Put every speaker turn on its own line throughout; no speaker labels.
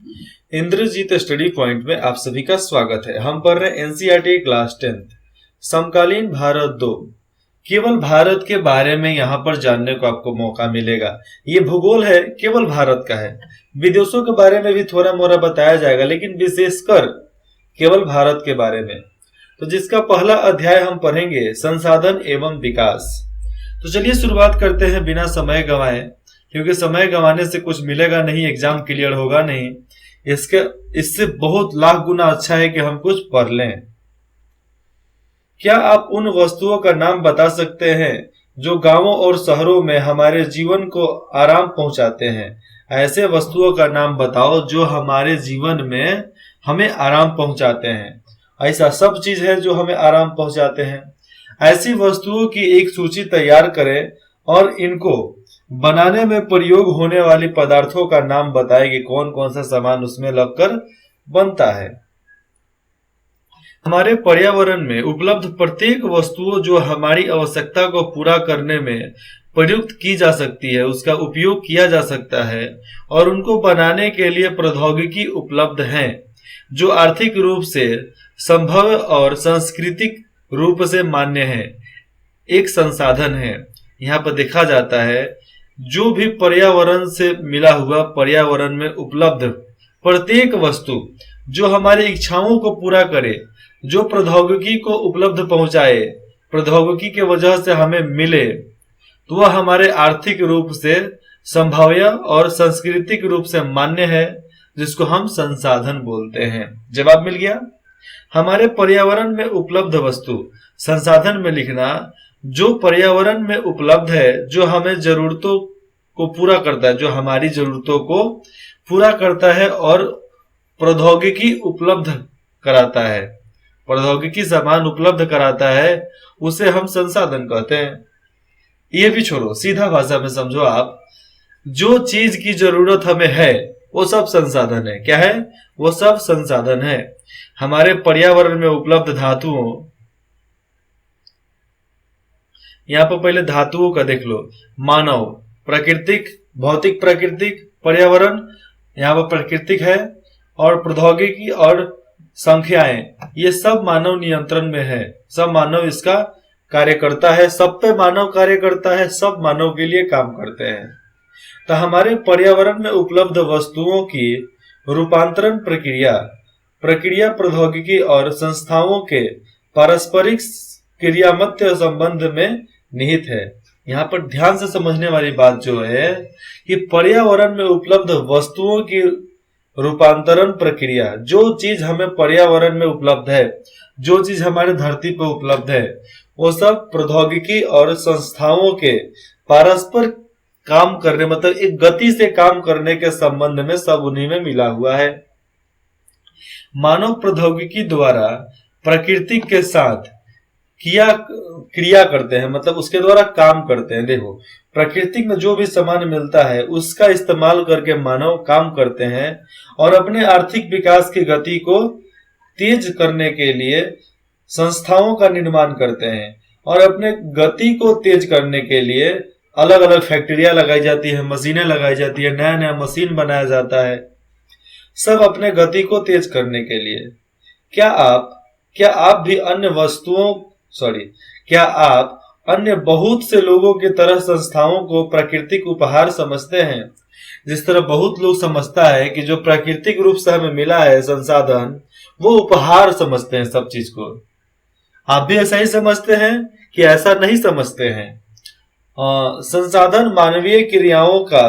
Indrajit study point में आप सभी का स्वागत है। हम पढ़ रहे हैं एनसीईआरटी क्लास 10th समकालीन भारत 2। केवल भारत के बारे में यहाँ पर जानने को आपको मौका मिलेगा। ये भूगोल है, केवल भारत का है। विदेशों के बारे में भी थोड़ा मोड़ा बताया जाएगा, लेकिन विशेषकर केवल भारत के बारे में। तो जिसका पहला अध्याय हम पढ़ेंगे संसाधन एवं विकास। तो चलिए शुरुआत करते हैं बिना समय गंवाए, क्योंकि समय गंवाने से कुछ मिलेगा नहीं, एग्जाम क्लियर होगा नहीं। इससे बहुत लाख गुना अच्छा है कि हम कुछ पढ़ लें। क्या आप उन वस्तुओं का नाम बता सकते हैं जो गांवों और शहरों में हमारे जीवन को आराम पहुंचाते हैं? ऐसे वस्तुओं का नाम बताओ जो हमारे जीवन में हमें आराम पहुंचाते हैं। ऐसा सब चीज है जो हमें आराम पहुंचाते हैं। ऐसी वस्तुओं की एक सूची तैयार करें और इनको बनाने में प्रयोग होने वाली पदार्थों का नाम बताएं कि कौन कौन सा सामान उसमें लगकर बनता है। हमारे पर्यावरण में उपलब्ध प्रत्येक वस्तु जो हमारी आवश्यकता को पूरा करने में प्रयुक्त की जा सकती है, उसका उपयोग किया जा सकता है और उनको बनाने के लिए प्रौद्योगिकी उपलब्ध है जो आर्थिक रूप से संभव और सांस्कृतिक रूप से मान्य है, एक संसाधन है। यहाँ पर देखा जाता है जो भी पर्यावरण से मिला हुआ, पर्यावरण में उपलब्ध प्रत्येक वस्तु जो हमारी इच्छाओं को पूरा करे, जो प्रौद्योगिकी को उपलब्ध पहुंचाए, प्रौद्योगिकी के वजह से हमें मिले, तो वह हमारे आर्थिक रूप से संभाव्य और सांस्कृतिक रूप से मान्य है, जिसको हम संसाधन बोलते हैं। जवाब मिल गया। हमारे पर्यावरण में उपलब्ध वस्तु, संसाधन में लिखना जो पर्यावरण में उपलब्ध है, जो हमें जरूरतों को पूरा करता है, जो हमारी जरूरतों को पूरा करता है और प्रौद्योगिकी उपलब्ध कराता है, प्रौद्योगिकी सामान उपलब्ध कराता है, उसे हम संसाधन कहते हैं। ये भी छोड़ो, सीधा भाषा में समझो आप, जो चीज की जरूरत हमें है वो सब संसाधन है। क्या है? वो सब संसाधन है। हमारे पर्यावरण में उपलब्ध धातुओं, यहाँ पर पहले धातुओं का देख लो। मानव, प्राकृतिक, भौतिक प्राकृतिक, पर्यावरण, यहाँ पर प्राकृतिक है, और प्रौद्योगिकी और संख्याएं, ये सब मानव नियंत्रण में है। सब मानव इसका कार्य करता है, सब पे मानव कार्य करता है, सब मानव के लिए काम करते हैं। तो हमारे पर्यावरण में उपलब्ध वस्तुओं की रूपांतरण प्रक्रिया प्रौद्योगिकी और संस्थाओं के पारस्परिक क्रियामत्य संबंध में निहित है। यहाँ पर ध्यान से समझने वाली बात जो है कि पर्यावरण में उपलब्ध वस्तुओं की रूपांतरण प्रक्रिया, जो चीज हमें पर्यावरण में उपलब्ध है, जो चीज हमारे धरती पर उपलब्ध है, वो सब प्रौद्योगिकी और संस्थाओं के पारस्पर काम करने, मतलब एक गति से काम करने के संबंध में सब उन्हीं में मिला हुआ है। मानव प्रौद्योगिकी द्वारा प्रकृति के साथ क्रिया करते हैं, मतलब उसके द्वारा काम करते हैं। देखो, प्रकृति में जो भी सामान मिलता है उसका इस्तेमाल करके मानव काम करते हैं और अपने आर्थिक विकास की गति को तेज करने के लिए संस्थाओं का निर्माण करते हैं, और अपने गति को तेज करने के लिए अलग अलग फैक्ट्रियां लगाई जाती है, मशीनें लगाई जाती है, नया नया मशीन बनाया जाता है, सब अपने गति को तेज करने के लिए। क्या आप भी क्या आप अन्य बहुत से लोगों की तरह संस्थाओं को प्राकृतिक उपहार समझते हैं? जिस तरह बहुत लोग समझता है कि जो प्राकृतिक रूप से हमें मिला है संसाधन, वो उपहार समझते हैं सब चीज को। आप भी ऐसा ही समझते हैं कि ऐसा नहीं समझते हैं? संसाधन मानवीय क्रियाओं का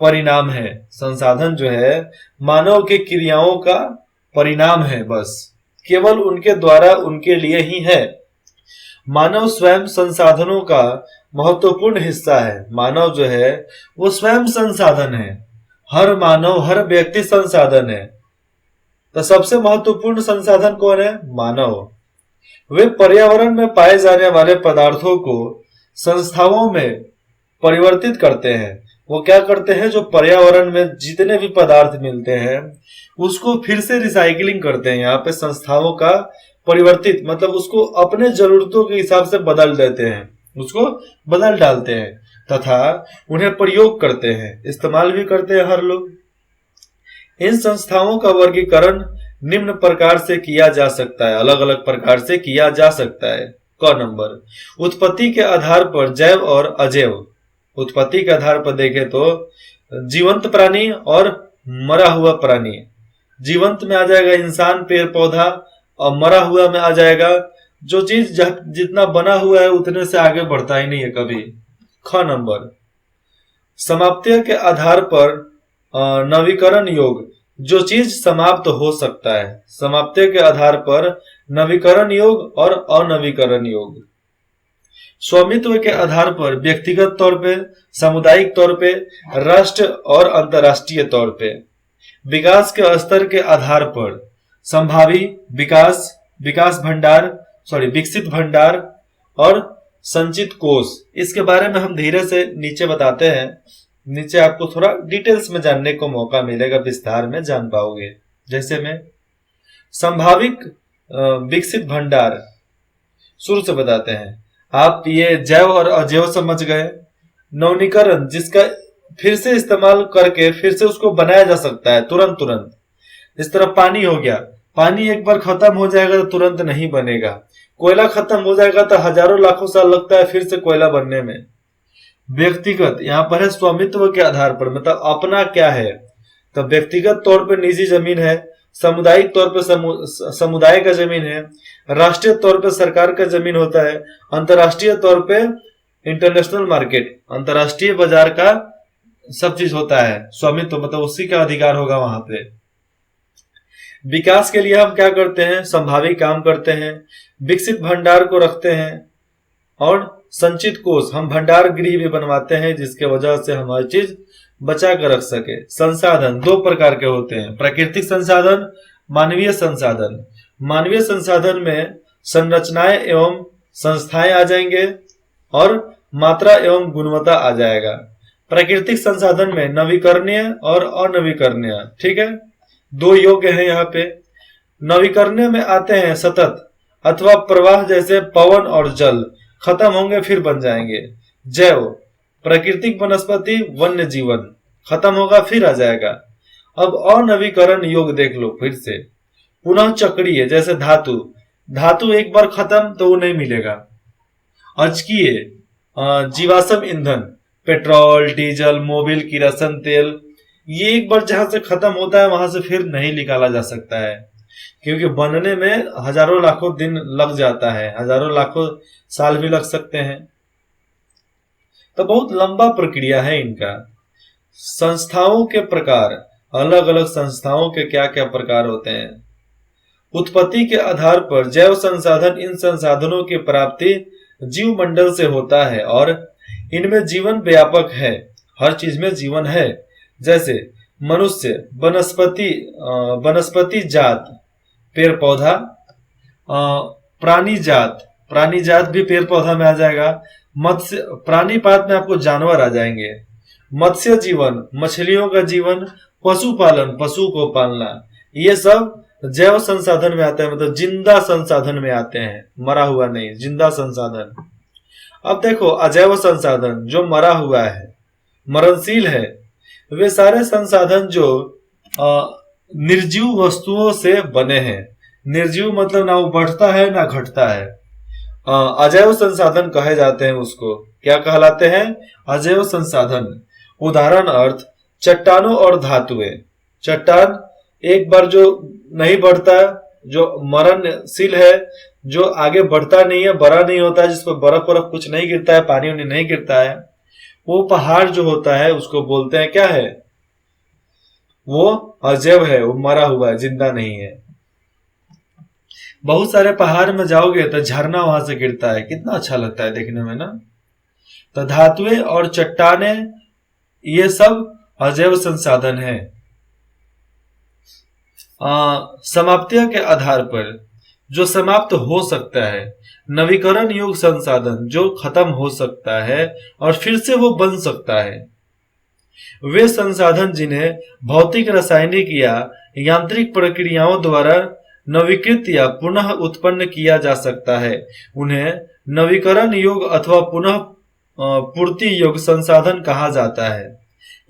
परिणाम है। संसाधन जो है मानव के क्रियाओं का परिणाम है, बस केवल उनके द्वारा, उनके लिए ही है। मानव स्वयं संसाधनों का महत्वपूर्ण हिस्सा है। मानव जो है वो स्वयं संसाधन है। हर मानव, हर व्यक्ति संसाधन है। तो सबसे महत्वपूर्ण संसाधन कौन है? मानव। वे पर्यावरण में पाए जाने वाले पदार्थों को संस्थाओं में परिवर्तित करते हैं। वो क्या करते हैं? जो पर्यावरण में जितने भी पदार्थ मिलते हैं उसको फिर से रिसाइकलिंग करते हैं। यहाँ पे संस्थाओं का परिवर्तित, मतलब उसको अपने जरूरतों के हिसाब से बदल देते हैं, उसको बदल डालते हैं तथा उन्हें प्रयोग करते हैं, इस्तेमाल भी करते हैं हर लोग। इन संस्थाओं का वर्गीकरण निम्न प्रकार से किया जा सकता है, अलग अलग प्रकार से किया जा सकता है। क नंबर, उत्पत्ति के आधार पर जैव और अजैव। उत्पत्ति के आधार पर देखें तो जीवंत प्राणी और मरा हुआ प्राणी। जीवंत में आ जाएगा इंसान, पेड़ पौधा, और मरा हुआ में आ जाएगा जो चीज जितना बना हुआ है उतने से आगे बढ़ता ही नहीं है कभी। ख नंबर, समाप्ति के आधार पर नवीकरण योग, जो चीज समाप्त हो सकता है। समाप्ति के आधार पर नवीकरण योग और अनवीकरण योग। स्वामित्व के आधार पर व्यक्तिगत तौर पे, सामुदायिक तौर पे, राष्ट्र और अंतर्राष्ट्रीय तौर पे। विकास के स्तर के आधार पर संभावी विकास, विकसित भंडार और संचित कोष। इसके बारे में हम धीरे से नीचे बताते हैं, नीचे आपको थोड़ा डिटेल्स में जानने को मौका मिलेगा, विस्तार में जान पाओगे। जैसे में संभाविक विकसित भंडार शुरू से बताते हैं। आप ये जैव और अजैव समझ गए। नवीनीकरण, जिसका फिर से इस्तेमाल करके फिर से उसको बनाया जा सकता है तुरंत। इस तरह पानी हो गया, पानी एक बार खत्म हो जाएगा तो तुरंत नहीं बनेगा। कोयला खत्म हो जाएगा तो हजारों लाखों साल लगता है फिर से कोयला बनने में। व्यक्तिगत, यहाँ पर है स्वामित्व के आधार पर, मतलब अपना क्या है, तो व्यक्तिगत तौर पर निजी जमीन है, सामुदायिक तौर पर समुदाय का जमीन है, राष्ट्रीय तौर पर सरकार का जमीन होता है, अंतर्राष्ट्रीय तौर पे इंटरनेशनल मार्केट, अंतर्राष्ट्रीय बाजार का सब चीज होता है। स्वामित्व मतलब उसी का अधिकार होगा वहां पे। विकास के लिए हम क्या करते हैं, संभावी काम करते हैं, विकसित भंडार को रखते हैं, और संचित कोष, हम भंडार गृह भी बनवाते हैं जिसके वजह से हमारी चीज बचा कर रख सके। संसाधन दो प्रकार के होते हैं, प्राकृतिक संसाधन, मानवीय संसाधन। मानवीय संसाधन में संरचनाएं एवं संस्थाएं आ जाएंगे और मात्रा एवं गुणवत्ता आ जाएगा। प्राकृतिक संसाधन में नवीकरणीय और अनवीकरणीय, ठीक है, दो योग्य है यहाँ पे। नवीकरणीय में आते हैं सतत अथवा प्रवाह, जैसे पवन और जल, खत्म होंगे फिर बन जाएंगे। जैव, प्राकृतिक वनस्पति, वन्य जीवन, खत्म होगा फिर आ जाएगा। अब अनवीकरण योग देख लो फिर से, पुनः चक्रीय, जैसे धातु एक बार खत्म तो वो नहीं मिलेगा। अजकीय, जीवाश्म ईंधन, पेट्रोल, डीजल, मोबिल, किरोसिन तेल, ये एक बार जहां से खत्म होता है वहां से फिर नहीं निकाला जा सकता है, क्योंकि बनने में हजारों लाखों दिन लग जाता है, हजारों लाखों साल भी लग सकते हैं, तो बहुत लंबा प्रक्रिया है इनका। संस्थाओं के प्रकार, अलग अलग संस्थाओं के क्या क्या प्रकार होते हैं। उत्पत्ति के आधार पर जैव संसाधन, इन संसाधनों की प्राप्ति जीव मंडल से होता है और इनमें जीवन व्यापक है, हर चीज में जीवन है। जैसे मनुष्य, वनस्पति जात, पेड़ पौधा, प्राणी जात भी पेड़ पौधा में आ जाएगा। मत्स्य, प्राणी पात में आपको जानवर आ जाएंगे। मत्स्य जीवन, मछलियों का जीवन, पशुपालन, पशु को पालना, ये सब जैव संसाधन में आते हैं, मतलब जिंदा संसाधन में आते हैं, मरा हुआ नहीं, जिंदा संसाधन। अब देखो अजैव संसाधन, जो मरा हुआ है, मरणशील है, वे सारे संसाधन जो निर्जीव वस्तुओं से बने हैं। निर्जीव मतलब ना वो बढ़ता है ना घटता है, अजैव संसाधन कहे जाते हैं। उसको क्या कहलाते हैं, अजैव संसाधन। उदाहरण अर्थ चट्टानों और धातुएं। चट्टान एक बार जो नहीं बढ़ता, जो मरणशील है, जो आगे बढ़ता नहीं है, बड़ा नहीं होता है, जिस पर बर्फ कुछ नहीं गिरता है, पानी उन्हें नहीं गिरता है, वो पहाड़ जो होता है उसको बोलते हैं क्या है, वो अजैव है, वो मरा हुआ है, जिंदा नहीं है। बहुत सारे पहाड़ में जाओगे तो झरना वहां से गिरता है, कितना अच्छा लगता है देखने में ना। तो धातुएं और चट्टाने ये सब अजैव संसाधन है। समाप्तियों के आधार पर जो समाप्त हो सकता है, नवीकरण योग संसाधन जो खत्म हो सकता है और फिर से वो बन सकता है, वे संसाधन जिन्हें भौतिक, रासायनिक या यांत्रिक प्रक्रियाओं द्वारा नवीकृत या पुनः उत्पन्न किया जा सकता है, उन्हें नवीकरण योग अथवा पुनः पूर्ति योग संसाधन कहा जाता है।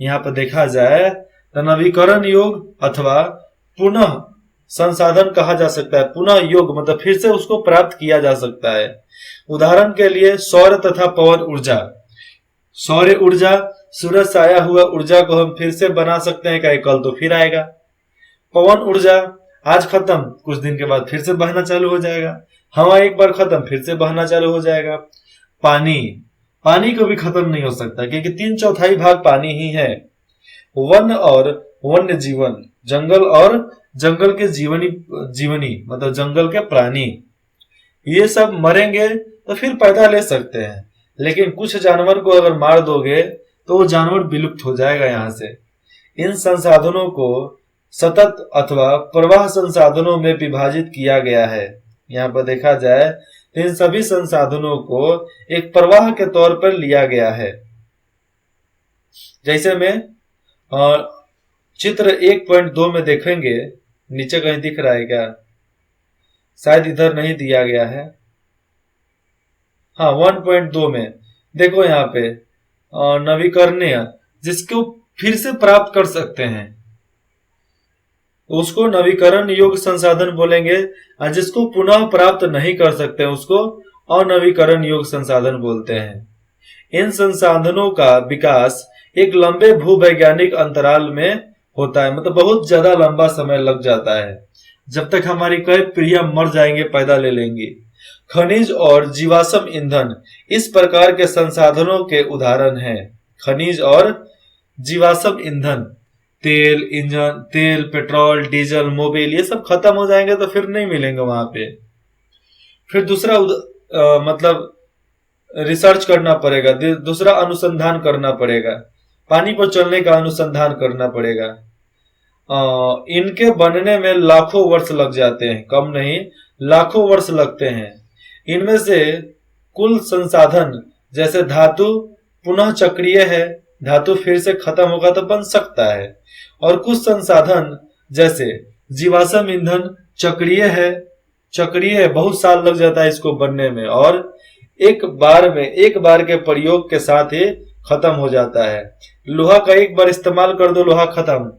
यहाँ पर देखा जाए तो नवीकरण योग अथवा पुनः संसाधन कहा जा सकता है। पुनः योग मतलब फिर से उसको प्राप्त किया जा सकता है। उदाहरण के लिए सौर तथा पवन ऊर्जा। सौर ऊर्जा, सूरज से आया हुआ ऊर्जा को हम फिर से बना सकते हैं, क्या कल तो फिर आएगा। पवन ऊर्जा आज खत्म, कुछ दिन के बाद फिर से बहना चालू हो जाएगा। हवा एक बार खत्म, फिर से बहना चालू हो जाएगा। पानी, पानी को भी खत्म नहीं हो सकता, क्योंकि 3/4 भाग पानी ही है। वन और वन्य जीवन, जंगल और जंगल के जीवनी मतलब जंगल के प्राणी, ये सब मरेंगे तो फिर पैदा ले सकते हैं, लेकिन कुछ जानवर को अगर मार दोगे तो वो जानवर विलुप्त हो जाएगा यहाँ से। इन संसाधनों को सतत अथवा प्रवाह संसाधनों में विभाजित किया गया है। यहाँ पर देखा जाए तो इन सभी संसाधनों को एक प्रवाह के तौर पर लिया गया है। जैसे में चित्र 1.2 में देखेंगे, नीचे कहीं दिख रहा है क्या? शायद इधर नहीं दिया गया है। हाँ, 1.2 में देखो यहाँ पे नवीकरणीय, जिसको फिर से प्राप्त कर सकते हैं उसको नवीकरण योग्य संसाधन बोलेंगे, और जिसको पुनः प्राप्त नहीं कर सकते उसको अनवीकरण योग्य संसाधन बोलते हैं। इन संसाधनों का विकास एक लंबे भूवैज्ञानिक अंतराल में होता है, मतलब बहुत ज्यादा लंबा समय लग जाता है, जब तक हमारी कई पीढ़ियां मर जाएंगे, पैदा ले लेंगी। खनिज और जीवाश्म ईंधन इस प्रकार के संसाधनों के उदाहरण हैं। खनिज और जीवाश्म ईंधन, तेल, इंजन, तेल, पेट्रोल, डीजल, मोबिल, ये सब खत्म हो जाएंगे तो फिर नहीं मिलेंगे वहां पे। फिर दूसरा मतलब रिसर्च करना पड़ेगा, दूसरा अनुसंधान करना पड़ेगा, पानी पर चलने का अनुसंधान करना पड़ेगा। इनके बनने में लाखों वर्ष लग जाते हैं, कम नहीं लाखों वर्ष लगते हैं। इनमें से कुल संसाधन जैसे धातु पुनः चक्रीय है, धातु फिर से खत्म होगा तो बन सकता है, और कुछ संसाधन जैसे जीवाश्म ईंधन चक्रीय है, बहुत साल लग जाता है इसको बनने में, और एक बार के प्रयोग के साथ ही खत्म हो जाता है। लोहा का एक बार इस्तेमाल कर दो, लोहा खत्म,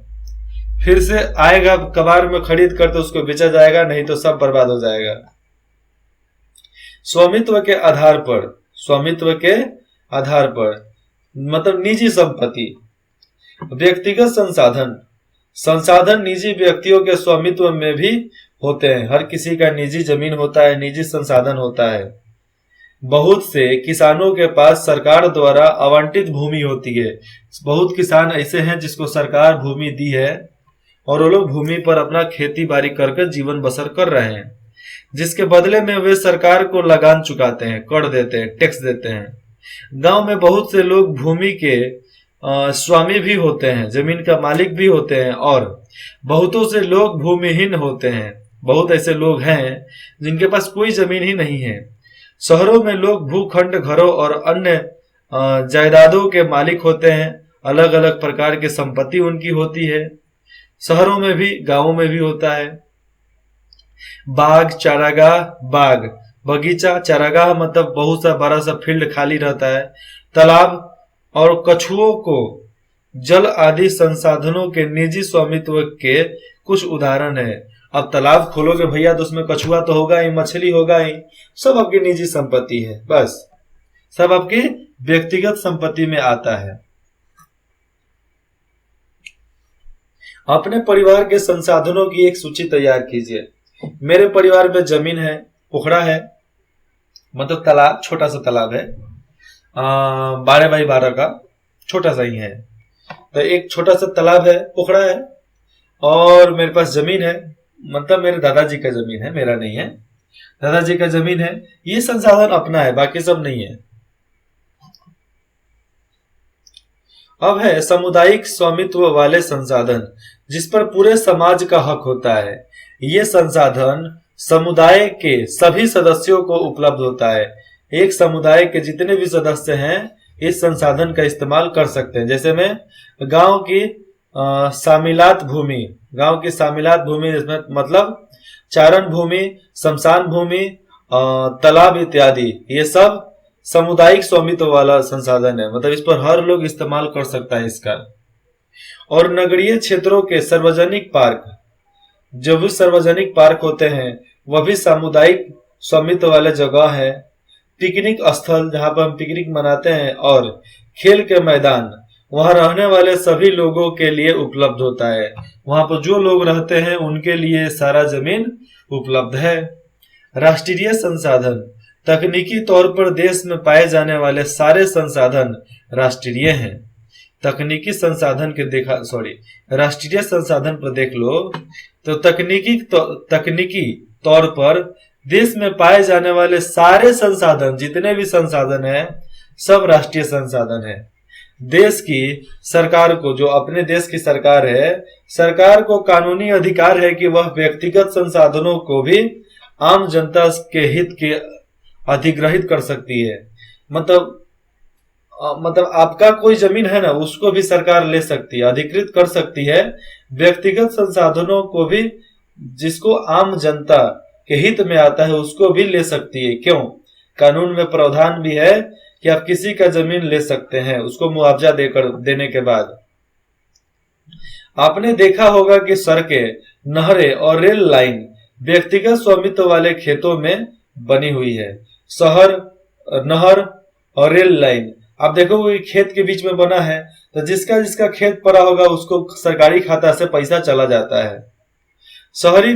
फिर से आएगा कबाड़ में खरीद कर तो उसको बेचा जाएगा, नहीं तो सब बर्बाद हो जाएगा। स्वामित्व के आधार पर मतलब निजी संपत्ति। व्यक्तिगत संसाधन निजी व्यक्तियों के स्वामित्व में भी होते हैं। हर किसी का निजी जमीन होता है, निजी संसाधन होता है। बहुत से किसानों के पास सरकार द्वारा आवंटित भूमि होती है। बहुत किसान ऐसे हैं जिसको सरकार भूमि दी है और वो लोग भूमि पर अपना खेती बाड़ी करके जीवन बसर कर रहे हैं, जिसके बदले में वे सरकार को लगान चुकाते हैं, कर देते हैं, टैक्स देते हैं। गांव में बहुत से लोग भूमि के स्वामी भी होते हैं, जमीन का मालिक भी होते हैं, और बहुतों से लोग भूमिहीन होते हैं। बहुत ऐसे लोग हैं जिनके पास कोई जमीन ही नहीं है। शहरों में लोग भूखंड, घरों और अन्य जायदादों के मालिक होते हैं। अलग अलग प्रकार की संपत्ति उनकी होती है। शहरों में भी, गांवों में भी होता है। बाग, चारागाह, बाग, बगीचा, चारागाह मतलब बहुत सा बड़ा सा फील्ड खाली रहता है। तालाब और कछुओं को जल आदि संसाधनों के निजी स्वामित्व के कुछ उदाहरण है। अब तालाब खोलोगे भैया तो उसमें कछुआ तो होगा ही, मछली होगा ही, सब आपकी निजी संपत्ति है, बस सब आपकी व्यक्तिगत संपत्ति में आता है। अपने परिवार के संसाधनों की एक सूची तैयार कीजिए। मेरे परिवार में जमीन है, पोखरा है, मतलब तालाब, छोटा सा तालाब है, 12x12 का छोटा सा ही है। तो एक छोटा सा तालाब है, पोखरा है, और मेरे पास जमीन है, मतलब मेरे दादाजी का जमीन है, मेरा नहीं है, दादाजी का जमीन है। ये संसाधन अपना है, बाकी सब नहीं है। अब है सामुदायिक स्वामित्व वाले संसाधन, जिस पर पूरे समाज का हक होता है। ये संसाधन समुदाय के सभी सदस्यों को उपलब्ध होता है। एक समुदाय के जितने भी सदस्य हैं इस संसाधन का इस्तेमाल कर सकते हैं। जैसे में गांव की शामिलात भूमि, जिसमें मतलब चारण भूमि, शमशान भूमि, तालाब इत्यादि, ये सब सामुदायिक स्वामित्व वाला संसाधन है, मतलब इस पर हर लोग इस्तेमाल कर सकता है इसका। और नगरीय क्षेत्रों के सार्वजनिक पार्क, जो भी सार्वजनिक पार्क होते हैं वह भी सामुदायिक स्वामित्व वाले जगह है। पिकनिक स्थल, जहां पर हम पिकनिक मनाते हैं, और खेल के मैदान वहां रहने वाले सभी लोगों के लिए उपलब्ध होता है। वहां पर जो लोग रहते हैं उनके लिए सारा जमीन उपलब्ध है। राष्ट्रीय संसाधन, तकनीकी तौर पर देश में पाए जाने वाले सारे संसाधन राष्ट्रीय हैं। तकनीकी संसाधन के राष्ट्रीय संसाधन पर देख लो तो तकनीकी तौर पर देश में पाए जाने वाले सारे संसाधन, जितने भी संसाधन हैं, सब राष्ट्रीय संसाधन है। देश की सरकार को, जो अपने देश की सरकार है, सरकार को कानूनी अधिकार है कि वह व्यक्तिगत संसाधनों को भी आम जनता के हित के अधिग्रहित कर सकती है। मतलब आपका कोई जमीन है ना, उसको भी सरकार ले सकती है, अधिकृत कर सकती है। व्यक्तिगत संसाधनों को भी, जिसको आम जनता के हित में आता है, उसको भी ले सकती है। क्यों? कानून में प्रावधान भी है कि आप किसी का जमीन ले सकते हैं उसको मुआवजा देने के बाद। आपने देखा होगा कि सड़कें, नहरें और रेल लाइन व्यक्तिगत स्वामित्व वाले खेतों में बनी हुई है। शहर, नहर और रेल लाइन आप देखोगे खेत के बीच में बना है, तो जिसका जिसका खेत पड़ा होगा उसको सरकारी खाता से पैसा चला जाता है। शहरी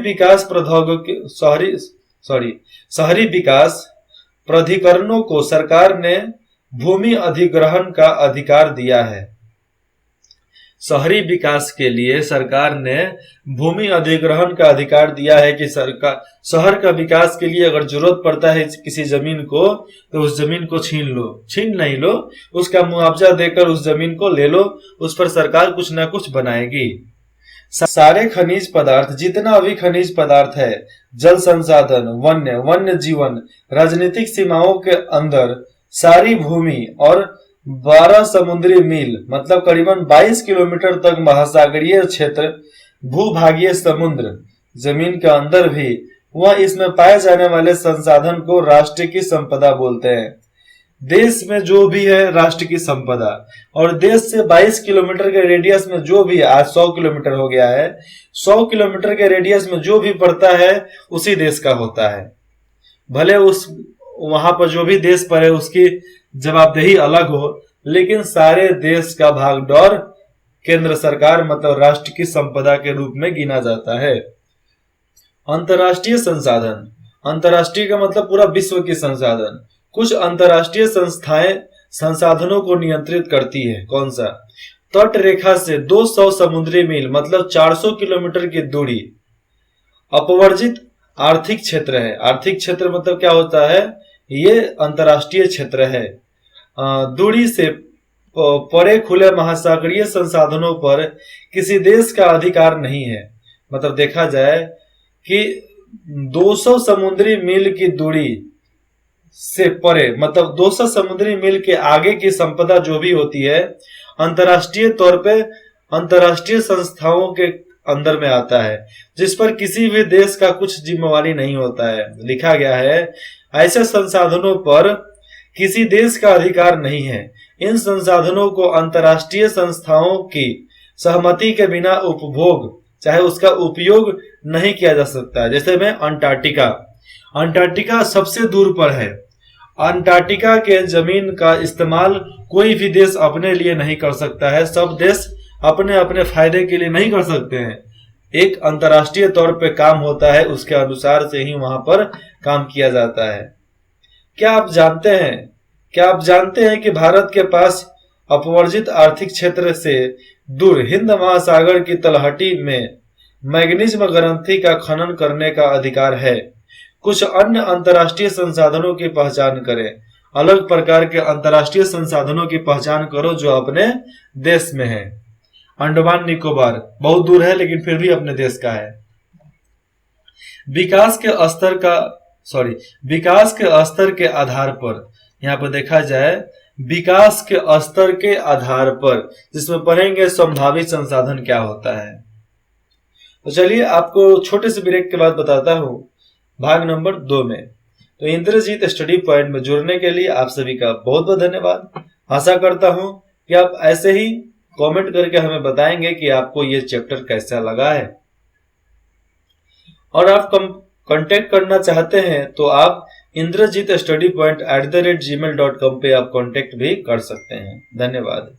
विकास प्राधिकरणों को सरकार ने भूमि अधिग्रहण का अधिकार दिया है। शहरी विकास के लिए सरकार ने भूमि अधिग्रहण का अधिकार दिया है कि शहर का विकास के लिए अगर जरूरत पड़ता है किसी जमीन को, तो उस जमीन को छीन नहीं लो, उसका मुआवजा देकर उस जमीन को ले लो, उस पर सरकार कुछ ना कुछ बनाएगी। सारे खनिज पदार्थ, जितना भी खनिज पदार्थ है, जल संसाधन, वन्य जीवन, राजनीतिक सीमाओं के अंदर सारी भूमि और 12 समुद्री मील मतलब करीबन 22 किलोमीटर तक महासागरीय क्षेत्र, भूभागीय समुद्र जमीन के अंदर भी, वह इसमें पाए जाने वाले संसाधन को राष्ट्र की संपदा बोलते हैं। देश में जो भी है राष्ट्र की संपदा, और देश से 22 किलोमीटर के रेडियस में जो भी, आज 100 किलोमीटर हो गया है, 100 किलोमीटर के रेडियस में जो भी पड़ता है उसी देश का होता है। भले उस वहां पर जो भी देश पर है उसकी जवाबदेही अलग हो, लेकिन सारे देश का भागदौड़ केंद्र सरकार मतलब राष्ट्र की संपदा के रूप में गिना जाता है। अंतर्राष्ट्रीय संसाधन, अंतर्राष्ट्रीय का मतलब पूरा विश्व की संसाधन। कुछ अंतर्राष्ट्रीय संस्थाएं संसाधनों को नियंत्रित करती है। कौन सा? तट रेखा से 200 समुद्री मील मतलब 400 किलोमीटर की दूरी अपवर्जित आर्थिक क्षेत्र है। आर्थिक क्षेत्र मतलब क्या होता है? ये अंतर्राष्ट्रीय क्षेत्र है। दूरी से परे खुले महासागरीय संसाधनों पर किसी देश का अधिकार नहीं है। मतलब देखा जाए कि 200 समुद्री मील की दूरी से परे मतलब 200 समुद्री मील के आगे की संपदा जो भी होती है अंतर्राष्ट्रीय तौर पे अंतर्राष्ट्रीय संस्थाओं के अंदर में आता है, जिस पर किसी भी देश का कुछ जिम्मेवारी नहीं होता है। लिखा गया है ऐसे संसाधनों पर किसी देश का अधिकार नहीं है। इन संसाधनों को अंतर्राष्ट्रीय संस्थाओं की सहमति के बिना उपभोग चाहे उसका उपयोग नहीं किया जा सकता है। जैसे में अंटार्कटिका सबसे दूर पर है। अंटार्कटिका के जमीन का इस्तेमाल कोई भी देश अपने लिए नहीं कर सकता है। सब देश अपने अपने फायदे के लिए नहीं कर सकते हैं। एक अंतर्राष्ट्रीय तौर पे काम होता है, उसके अनुसार से ही वहां पर काम किया जाता है। क्या आप जानते हैं कि भारत के पास अपवर्जित आर्थिक क्षेत्र से दूर हिंद महासागर की तलहटी में मैग्नीज ग्रंथि का खनन करने का अधिकार है। कुछ अन्य अंतर्राष्ट्रीय संसाधनों की पहचान करें। अलग प्रकार के अंतर्राष्ट्रीय संसाधनों की पहचान करो जो अपने देश में है। अंडमान निकोबार बहुत दूर है लेकिन फिर भी अपने देश का है। विकास के स्तर के आधार पर, यहाँ पर देखा जाए विकास के स्तर के आधार पर, जिसमें पढ़ेंगे संभावित संसाधन क्या होता है। तो चलिए आपको छोटे से ब्रेक के बाद बताता हूं भाग नंबर 2 में। तो इंद्रजीत स्टडी पॉइंट में जुड़ने के लिए आप सभी का बहुत बहुत धन्यवाद। आशा करता हूं कि आप ऐसे ही कमेंट करके हमें बताएंगे कि आपको ये चैप्टर कैसा लगा है। और आप कांटेक्ट करना चाहते हैं तो आप indrajitstudypoint@gmail.com पे आप कांटेक्ट भी कर सकते हैं। धन्यवाद।